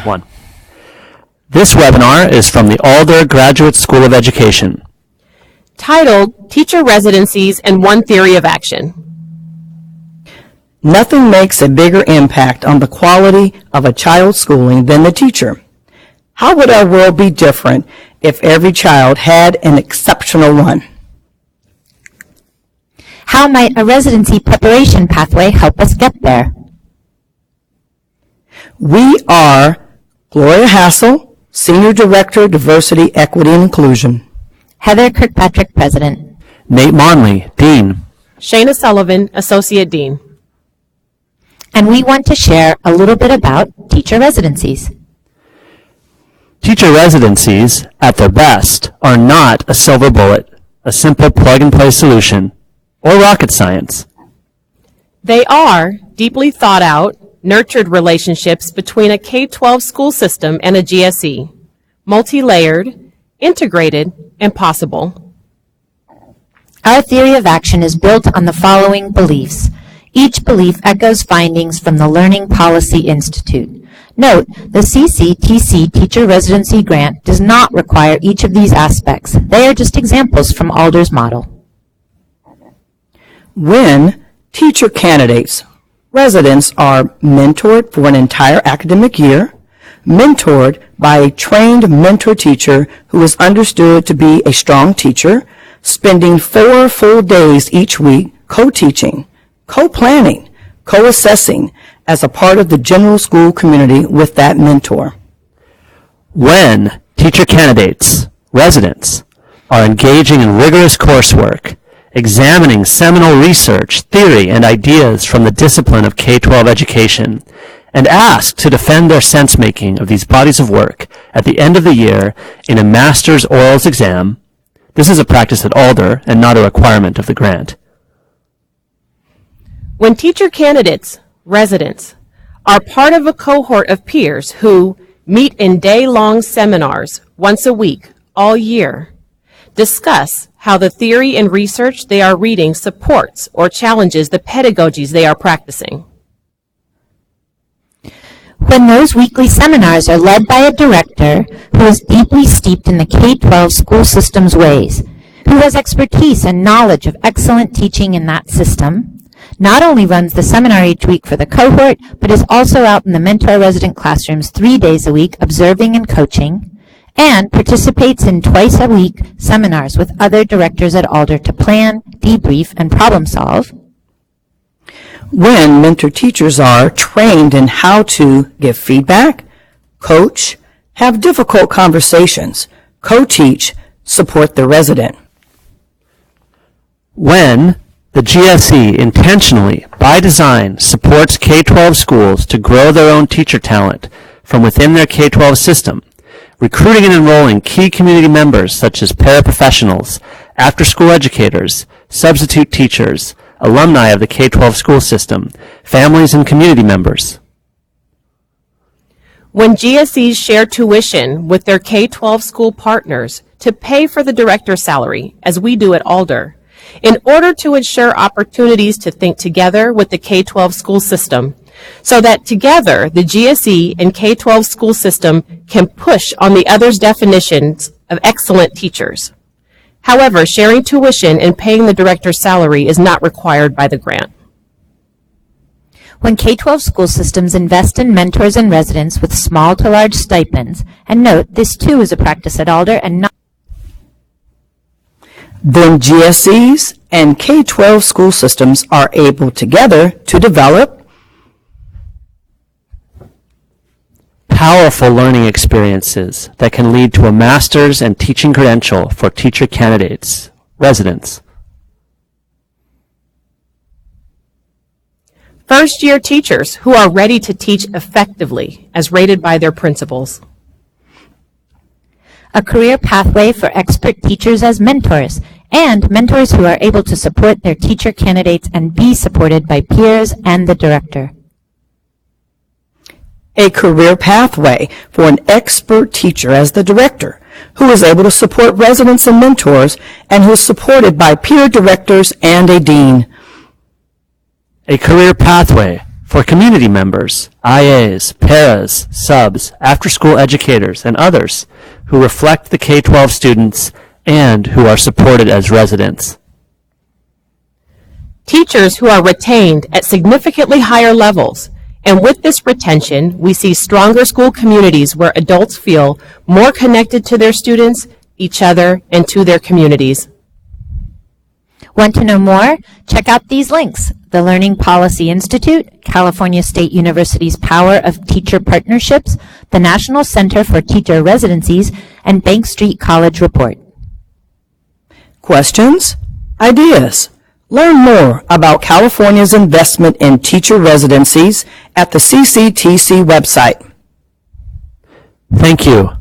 One. This webinar is from the Alder Graduate School of Education. Titled Teacher Residencies and One Theory of Action. Nothing makes a bigger impact on the quality of a child's schooling than the teacher. How would our world be different if every child had an exceptional one? How might a residency preparation pathway help us get there? We are Gloria Hassel, Senior Director, Diversity, Equity, and Inclusion. Heather Kirkpatrick, President. Nate Monley, Dean. Shayna Sullivan, Associate Dean. And we want to share a little bit about teacher residencies. Teacher residencies, at their best, are not a silver bullet, a simple plug-and-play solution, or rocket science. They are deeply thought out, nurtured relationships between a K-12 school system and a GSE, multi-layered, integrated, and possible. Our theory of action is built on the following beliefs. Each belief echoes findings from the Learning Policy Institute. Note, the CCTC Teacher Residency Grant does not require each of these aspects. They are just examples from Alder's model. When teacher candidates, residents are mentored for an entire academic year, mentored by a trained mentor teacher who is understood to be a strong teacher, spending 4 full days each week co-teaching, co-planning, co-assessing as a part of the general school community with that mentor. When teacher candidates, residents, are engaging in rigorous coursework, examining seminal research, theory, and ideas from the discipline of K-12 education, and asked to defend their sense-making of these bodies of work at the end of the year in a master's orals exam. This is a practice at Alder and not a requirement of the grant. When teacher candidates, residents, are part of a cohort of peers who meet in day-long seminars once a week, all year, discuss how the theory and research they are reading supports or challenges the pedagogies they are practicing. When those weekly seminars are led by a director who is deeply steeped in the K-12 school system's ways, who has expertise and knowledge of excellent teaching in that system, not only runs the seminar each week for the cohort, but is also out in the mentor resident classrooms 3 days a week observing and coaching, and participates in twice a week seminars with other directors at Alder to plan, debrief, and problem solve. When mentor teachers are trained in how to give feedback, coach, have difficult conversations, co-teach, support the resident. When the GSE intentionally, by design, supports K-12 schools to grow their own teacher talent from within their K-12 system, recruiting and enrolling key community members such as paraprofessionals, after-school educators, substitute teachers, alumni of the K-12 school system, families and community members. When GSEs share tuition with their K-12 school partners to pay for the director's salary, as we do at Alder, in order to ensure opportunities to think together with the K-12 school system, so that together the GSE and K-12 school system can push on the other's definitions of excellent teachers. However, sharing tuition and paying the director's salary is not required by the grant. When K-12 school systems invest in mentors and residents with small to large stipends, and note, this too is a practice at Alder and not Then GSEs and K-12 school systems are able together to develop powerful learning experiences that can lead to a master's and teaching credential for teacher candidates, residents. First-year teachers who are ready to teach effectively as rated by their principals. a career pathway for expert teachers as mentors, and mentors who are able to support their teacher candidates and be supported by peers and the director. A career pathway for an expert teacher as the director, who is able to support residents and mentors, and who is supported by peer directors and a dean. A career pathway for community members, IAs, paras, subs, after-school educators, and others who reflect the K-12 students and who are supported as residents. Teachers who are retained at significantly higher levels. And with this retention, we see stronger school communities where adults feel more connected to their students, each other, and to their communities. Want to know more? Check out these links: the Learning Policy Institute, California State University's Power of Teacher Partnerships, the National Center for Teacher Residencies, and Bank Street College Report. Questions? Ideas? Learn more about California's investment in teacher residencies at the CCTC website. Thank you.